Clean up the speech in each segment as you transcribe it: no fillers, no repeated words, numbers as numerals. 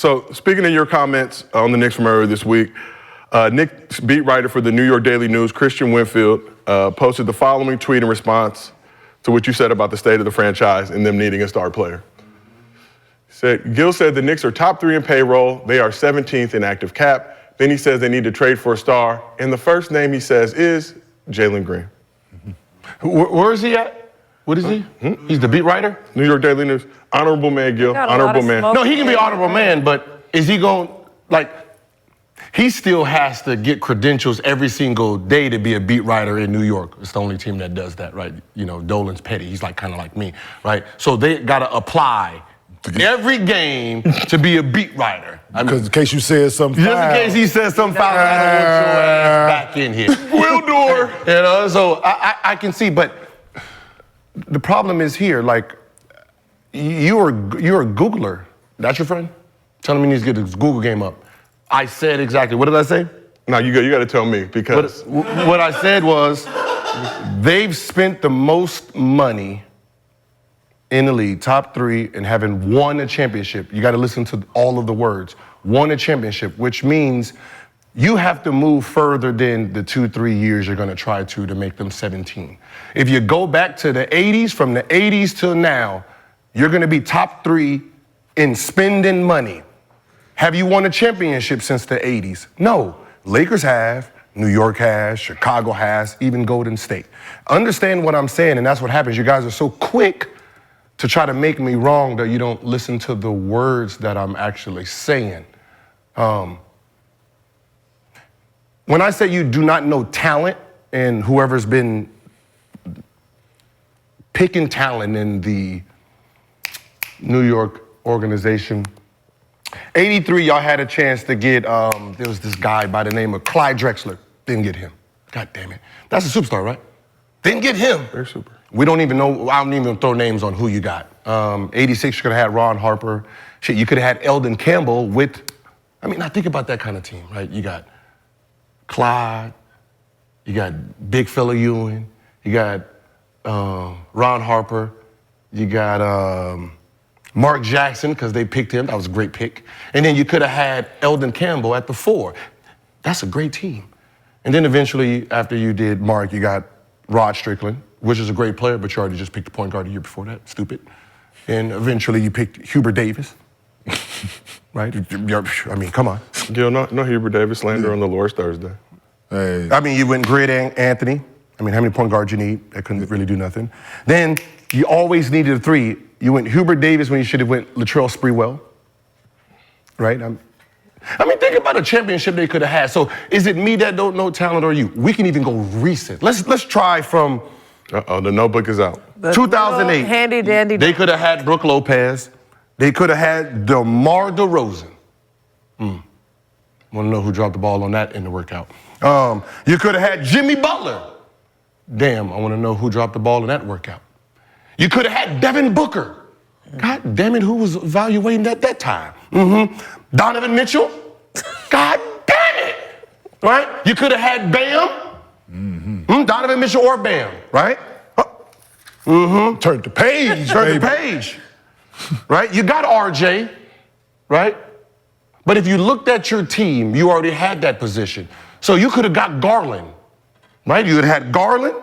So speaking of your comments on the Knicks from earlier this week, Knicks beat writer for the New York Daily News, Christian Winfield, posted the following tweet in response to what you said about the state of the franchise and them needing a star player. Gil said the Knicks are top 3 in payroll. They are 17th in active cap. Then he says they need to trade for a star. And the first name he says is Jalen Green. Where is he at? What is he? He's the beat writer? New York Daily News. Honorable man, Gil. Honorable man. No, he can be honorable man, but is he going, he still has to get credentials every single day to be a beat writer in New York. It's the only team that does that, right? You know, Dolan's petty. He's kind of like me, right? So they got to apply every game to be a beat writer. Because in case you said something foul. Just in case he says something foul, I don't want your ass back in here. Will door. You know, so I can see, but the problem is here, you're a Googler. That's your friend? Telling me he needs to get his Google game up. I said exactly, what did I say? No, you got to tell me because. What I said was, they've spent the most money in the league, top 3, and having won a championship. You got to listen to all of the words. Won a championship, which means you have to move further than the 2-3 years you're going to try to make them 17. If you go back to the 80s, from the 80s till now, you're going to be top 3 in spending money. Have you won a championship since the 80s? No. Lakers have, New York has, Chicago has, even Golden State. Understand what I'm saying, and that's what happens. You guys are so quick to try to make me wrong that you don't listen to the words that I'm actually saying. When I say you do not know talent, and whoever's been picking talent in the New York organization, 83, y'all had a chance to get, there was this guy by the name of Clyde Drexler. Didn't get him. God damn it. That's a superstar, right? Didn't get him. Very super. We don't even know, I don't even throw names on who you got. 86, you could have had Ron Harper. Shit, you could have had Eldon Campbell with, now think about that kind of team, right? You got Clyde, you got Big Fella Ewing, you got Ron Harper, you got Mark Jackson, because they picked him. That was a great pick. And then you could have had Eldon Campbell at the 4. That's a great team. And then eventually, after you did Mark, you got Rod Strickland, which is a great player, but you already just picked the point guard the year before that. Stupid. And eventually you picked Hubert Davis. Right? Come on. Gil, no Hubert Davis slander on the Lord's Thursday. Hey. You went Grid Anthony. How many point guards you need? That couldn't really do nothing. Then you always needed a 3. You went Hubert Davis when you should have went Latrell Sprewell. Right? Think about a championship they could have had. So is it me that don't know talent or you? We can even go recent. Let's try from... Uh-oh, the notebook is out. 2008. Handy dandy. They could have had Brooke Lopez. They could have had DeMar DeRozan. Want to know who dropped the ball on that in the workout. You could have had Jimmy Butler. Damn, I want to know who dropped the ball in that workout. You could have had Devin Booker. God damn it, who was evaluating at that time? Donovan Mitchell. God damn it. Right? You could have had Bam. Donovan Mitchell or Bam, right? Turn the page. Turn the page. Right? You got RJ, right? But if you looked at your team, you already had that position. So you could have got Garland, right? You would have had Garland,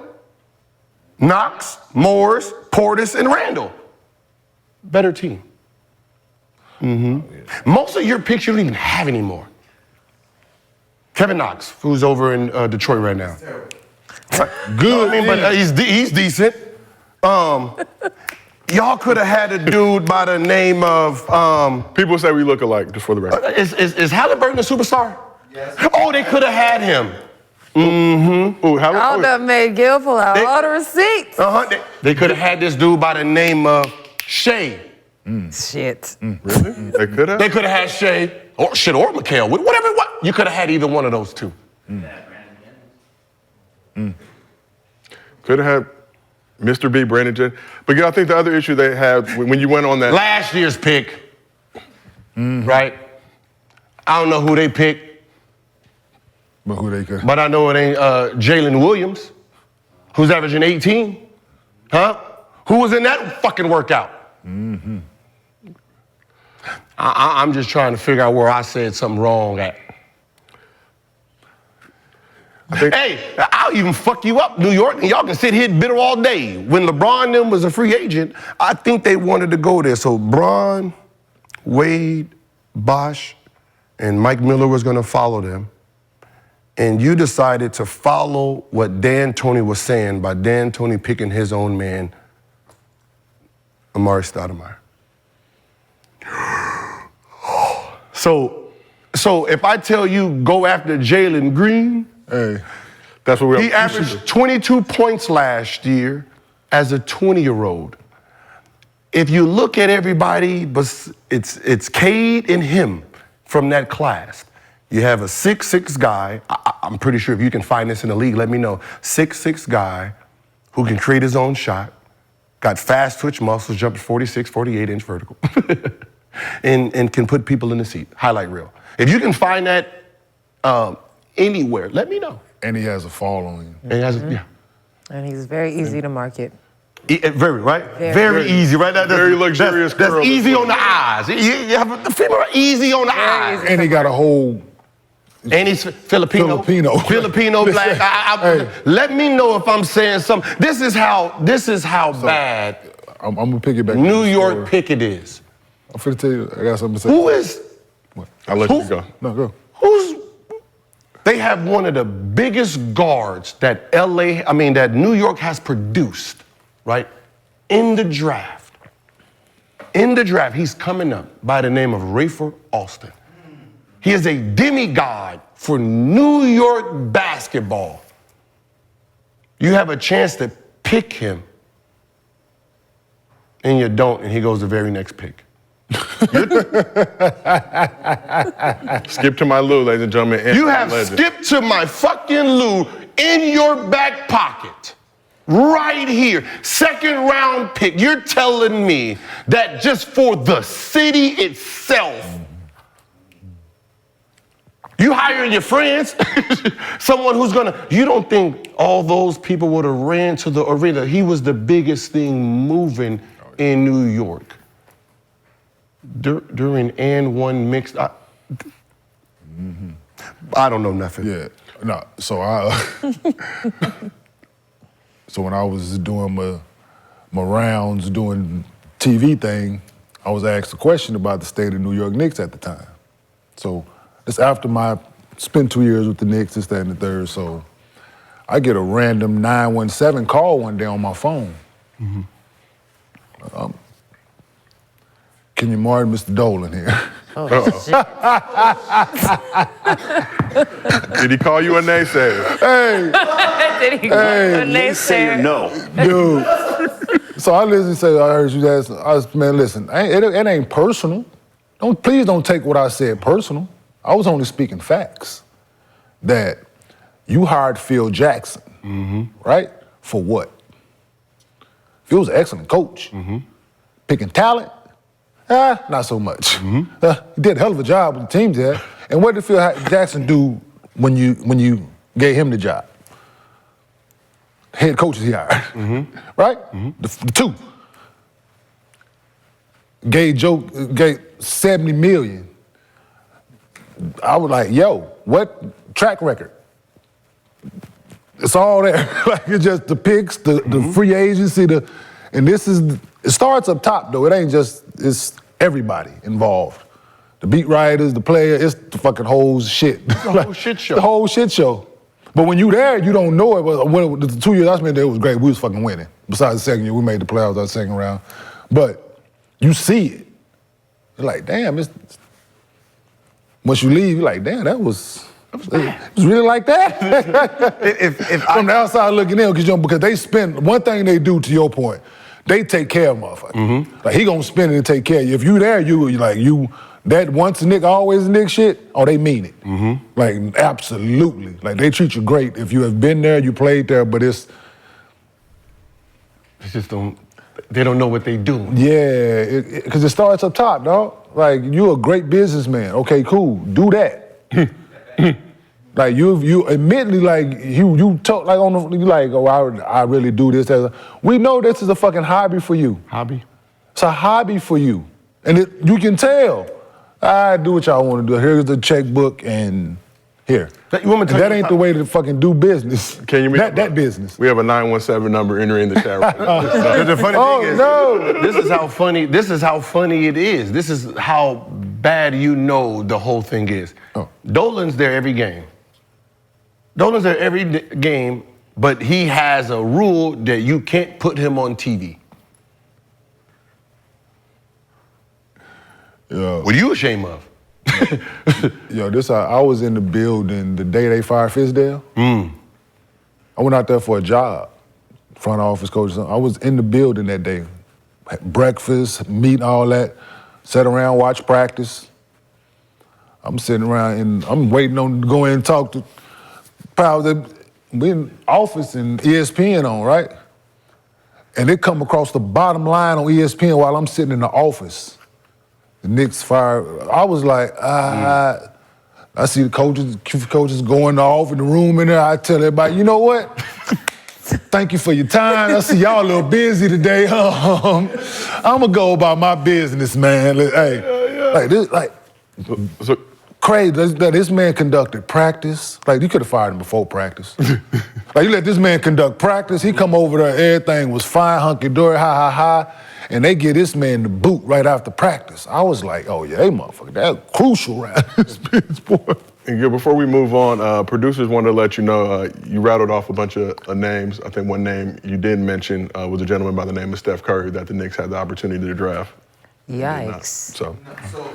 Knox, Morris, Portis, and Randall. Better team. Most of your picks you don't even have anymore. Kevin Knox, who's over in Detroit right now. Good, but he's decent. Y'all could have had a dude by the name of... People say we look alike, just for the record. Is Halliburton a superstar? Yes. Oh, they could have had him. Ooh, I done made Gil pull out all the receipts. They could have had this dude by the name of Shea. Shit. Really? They could have? They could have had Shea, or Mikal, whatever. You could have had either one of those two. Could have had Mr. B, Brandon Jennings. But I think the other issue they had when you went on that... Last year's pick, right? I don't know who they picked. But who they could? But I know it ain't Jalen Williams, who's averaging 18. Huh? Who was in that fucking workout? I'm just trying to figure out where I said something wrong at. Hey, I'll even fuck you up, New York, and y'all can sit here bitter all day. When LeBron then was a free agent, I think they wanted to go there. So Bron, Wade, Bosh, and Mike Miller was gonna follow them. And you decided to follow what Dan Tony was saying by Dan Tony picking his own man, Amari Stoudemire. So if I tell you go after Jalen Green, Hey, That's what he averaged 22 points last year as a 20-year-old. If you look at everybody, but it's Cade and him from that class. You have a 6'6" guy. I'm pretty sure if you can find this in the league, let me know. 6'6" guy who can create his own shot, got fast twitch muscles, jumped 46, 48-inch vertical, and can put people in the seat. Highlight reel. If you can find that anywhere, let me know. and he has a fall on him. And he has, yeah. And he's very easy to market. Very, right? Very. Very easy, right? Very luxurious That's curl. easy on the eyes. You have the female easy on the eyes. And he got a whole And he's Filipino. Filipino. Black. Hey. Let me know if I'm saying something. This is how bad I'm gonna pick it back. New York picket is. I'm finna tell you, I got something to say. Who is? I'll let you go. No, go. They have one of the biggest guards that that New York has produced, right? In the draft. He's coming up by the name of Rayford Alston. He is a demigod for New York basketball. You have a chance to pick him, and you don't, and he goes the very next pick. Skip to my Lou, ladies and gentlemen. You have skipped to my fucking Lou in your back pocket. Right here. Second round pick. You're telling me that just for the city itself, you hiring your friends, someone who's you don't think all those people would have ran to the arena. He was the biggest thing moving in New York. During and one mixed, I don't know nothing. Yeah, no. So so when I was doing my rounds, doing TV thing, I was asked a question about the state of New York Knicks at the time. So it's after spent 2 years with the Knicks, this, that, and the third. So I get a random 917 call one day on my phone. Can you mark Mr. Dolan here? Did he call you a naysayer? Hey, Did he go to Say no. dude. So I listen and say, I heard you guys. Man, listen, it ain't personal. Please don't take what I said personal. I was only speaking facts. That you hired Phil Jackson, right? For what? Phil's an excellent coach. Picking talent, not so much. He did a hell of a job with the teams there. And what did Phil Jackson do when you gave him the job? Head coaches he hired, right? The two. Gave 70 million. I was like, yo, what track record? It's all there. Like, it's just the picks, the free agency, and it starts up top though. It ain't just, it's everybody involved. The beat writers, the player, it's the fucking whole shit. The whole shit show. The whole shit show. But when you there, you don't know it. When the 2 years I spent there, it was great. We was fucking winning. Besides the second year, we made the playoffs our second round. But you see it. You're like, damn, once you leave, you're like, damn, it was really like that? From the outside looking in, because they spend, one thing they do, to your point, they take care of motherfuckers. Like, he gonna spend it and take care of you. If you there, that once a Nick, always a Nick shit, they mean it. Like, absolutely. Like, they treat you great. If you have been there, you played there, but they don't know what they do. Yeah, because it starts up top, dog. Like, you a great businessman. Okay, cool, do that. Like, you admittedly, like, you talk, like, you like, oh, I really do this. We know this is a fucking hobby for you. Hobby? It's a hobby for you. And you can tell. I do what y'all want to do. Here's the checkbook and here. You want me to tell That you ain't the way to fucking do business. Can you that business? We have a 917 number entering the chat right now. The funny Oh, thing is, no. this is how funny. This is how funny it is. This is how bad you know the whole thing is. Oh. Dolan's there every game. Dolan's there every game, but he has a rule that you can't put him on TV. Yeah. What are you ashamed of? Yo, I was in the building the day they fired Fizdale. I went out there for a job, front office coach. I was in the building that day. Had breakfast, meet, all that. Sat around, watched practice. I'm sitting around and I'm waiting on to go in and talk to pals. We in office and ESPN on, right? And they come across the bottom line on ESPN while I'm sitting in the office. The Knicks fired. I was like, I see the coaches going off in the room in there. I tell everybody, you know what? Thank you for your time. I see y'all a little busy today. I'm gonna go about my business, man. Hey, like this, So, crazy that this man conducted practice. Like, you could have fired him before practice. Like, you let this man conduct practice. He come over there, everything was fine, hunky-dory, ha. And they get this man the boot right after practice. I was like, oh, yeah, they motherfucker, that's crucial around this bitch, boy. and Gil, before we move on, producers wanted to let you know you rattled off a bunch of names. I think one name you didn't mention was a gentleman by the name of Steph Curry that the Knicks had the opportunity to draft. Yikes. So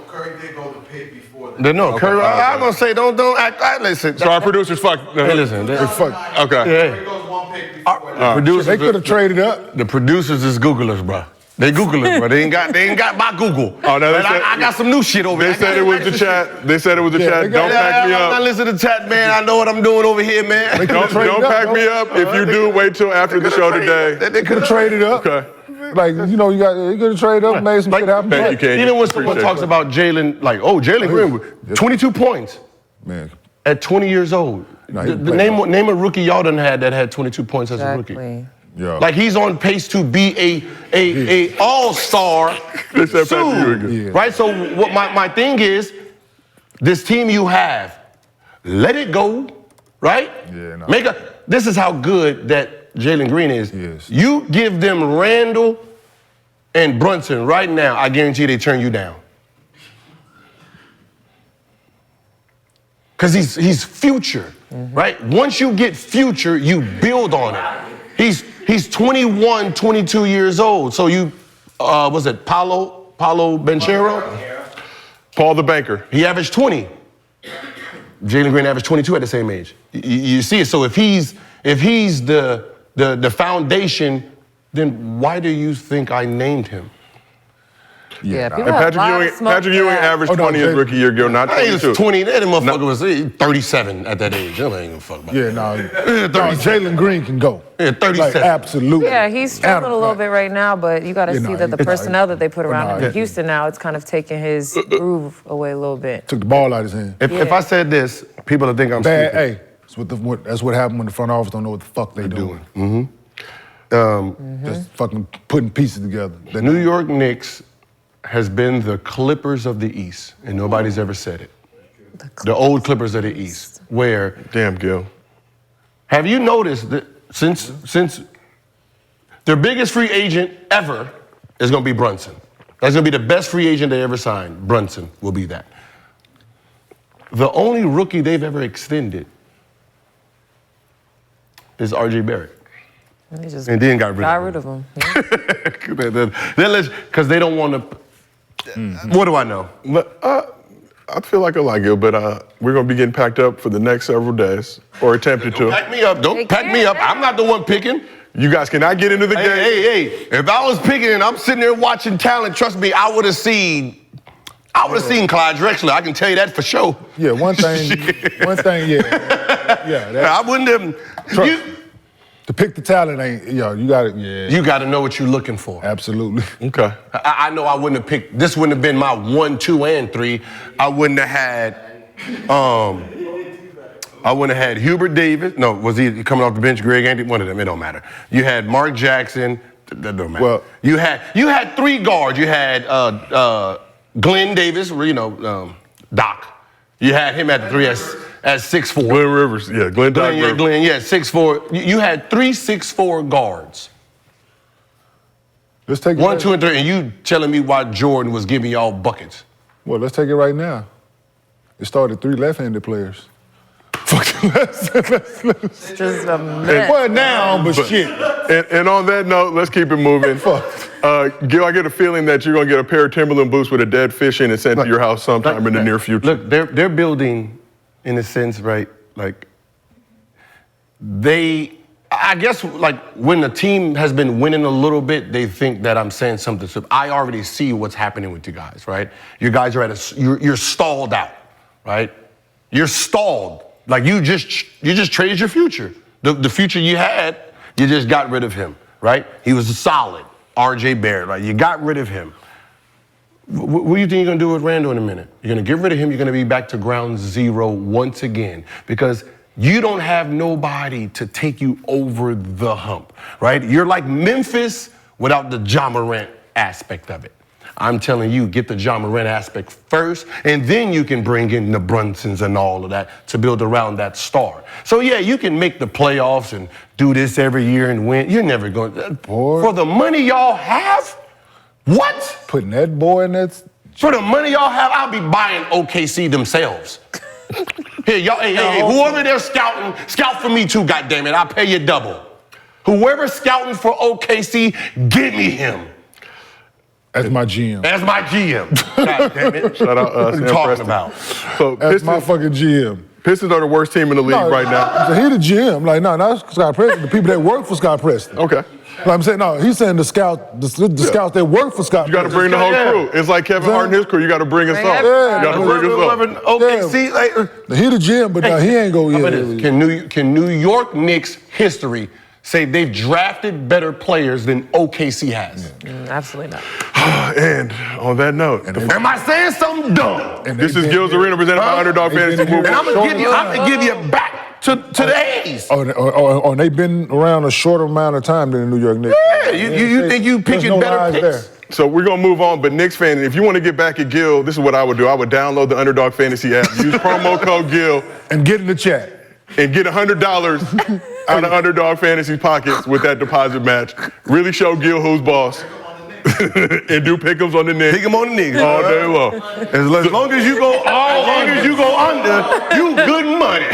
Curry did go to pick before that. No, Curry. I'm gonna say don't act. Listen. our producers fuck. Hey, listen. Fuck. Okay. Curry goes one pick before that. Producers. They could have traded up. The producers is Googlers, bro. They Googlers, bro. They ain't got my Google. Oh, no, they But said- I got some new shit over They here. said it was the chat. They said it was the Yeah, chat. they got- Don't pack me I'm not up. listening to chat, man. I know what I'm doing over here, man. could've traded Don't up, pack bro. me up. If you do, wait till after the show today. They Could have traded up. Okay. Like, you know, you could have traded up, made some shit happen. Thank you, Ken. Even when someone Appreciate talks it. about Jalen, like, oh, Jalen Green, 22 points Man, at 20 years old. No, he The played name a rookie y'all done had that had 22 points as a rookie. Exactly. yeah. Like he's on pace to be a all-star They said pack you soon, again. Yeah. right? So what my thing is, this team you have, let it go, right? Yeah, no. This is how good that Jalen Green is. Yes. You give them Randall and Brunson right now, I guarantee they turn you down. Because he's future, right? Once you get future, you build on it. He's 21, 22 years old. So you, was it Paulo Banchero? Paul the banker. He averaged 20. Jalen Green averaged 22 at the same age. You see it. So if he's the foundation, then why do you think I named him? Yeah, nah. people And have a lot of smoke Patrick for Ewing that. averaged Oh, no, 20 his Jalen- rookie year, Gil, not I think he 22. was 20. That motherfucker was 37 at that age. I ain't gonna fuck about Yeah, that. no, Jalen Green can go. Yeah, 37. Like, absolutely. Yeah, he's struggling a little bit right now, but you got to Yeah, see no, that the it's- personnel that they put around him no, in Houston now, it's kind of taking his groove away a little bit. Took the ball out of his hand. If I said this, people would think I'm Bad, stupid. hey, that's what happened when the front office don't know what the fuck they doing. Just fucking putting pieces together. The New York Knicks has been the Clippers of the East, and nobody's ever said it. The old Clippers of the East, where Damn, Gil. have you noticed that since their biggest free agent ever is going to be Brunson? That's going to be the best free agent they ever signed. Brunson will be that. The only rookie they've ever extended is R.J. Barrett. They just And then got rid of him. Because they don't want to. What do I know? But, I feel like I like Gil, but we're going to be getting packed up for the next several days, or attempted to. Pack me up. Don't They pack me can't. up. I'm not the one picking. You guys cannot get into the game. Hey, if I was picking and I'm sitting there watching talent, trust me, I would have seen Clyde Drexler. I can tell you that for sure. Yeah, one thing, yeah. Yeah, that, I wouldn't have. to pick the talent ain't, you got it, yeah. You got to know what you're looking for. Absolutely. Okay. I know I wouldn't have picked. This wouldn't have been my 1, 2, and 3. I wouldn't have had Hubert Davis. No, was he coming off the bench? Greg Anthony? One of them. It don't matter. You had Mark Jackson. That don't matter. Well- you had 3 guards. You had Glenn Davis, Doc. You had him at the 3 at 6'4". Glenn Rivers, yeah, Glenn Doc Rivers. Glenn, 6'4". You had 3 6'4" guards. Let's take it 1, 2, and 3, and you telling me why Jordan was giving y'all buckets? Well, let's take it right now. It started 3 left-handed players. Just a mess. Well, now, but shit. And on that note, let's keep it moving. Gil, I get a feeling that you're going to get a pair of Timberland boots with a dead fish in it sent to your house sometime in the near future. Look, they're building, in a sense, right? Like, I guess, like, when the team has been winning a little bit, they think that I'm saying something. So I already see what's happening with you guys, right? You guys are you're stalled out, right? You're stalled. Like, you just traded your future. The future you had, you just got rid of him, right? He was a solid R.J. Barrett, right? You got rid of him. What do you think you're going to do with Randall in a minute? You're going to get rid of him. You're going to be back to ground zero once again because you don't have nobody to take you over the hump, right? You're like Memphis without the Ja Morant aspect of it. I'm telling you, get the Ja Morant aspect first, and then you can bring in the Brunsons and all of that to build around that star. So, yeah, you can make the playoffs and do this every year and win. You're never going to. For the money y'all have, what? Putting that boy in that. For the money y'all have, I'll be buying OKC themselves. Here, y'all, hey, whoever they're scouting, scout for me too, goddammit. I'll pay you double. Whoever's scouting for OKC, give me him. That's my GM. That's my GM. God damn it. Shout out What are you Sam talking Preston. about? So That's my fucking GM. Pistons are the worst team in the league right now. So he the GM. Like, no, not Scott Preston. The people that work for Scott Preston. Okay. Like I'm saying, no, he's saying the scouts that work for Scott You got to Preston. bring the whole crew. It's like Kevin Hart and his crew. You got to bring us up. Yeah, You got to bring us up. OKC, He the GM, but now he ain't go yet. Can New York Knicks history say they've drafted better players than OKC has? Absolutely not. And on that note, Am I saying something dumb? this is Gil's Arena presented by Underdog Fantasy Movement. And I'm gonna give you back to the A's. Or they been around a shorter amount of time than the New York Knicks. Yeah, you think you There's picking no better lies picks? there. So we're going to move on, but Knicks fan, if you want to get back at Gil, this is what I would do. I would download the Underdog Fantasy app, use promo code Gil, And get in the chat. and get $100 out of Underdog Fantasy pockets with that deposit match. Really show Gil who's boss. And do pick'ems on the Knicks. Pick 'em on the Knicks. All day long. As long as you go under, you good money.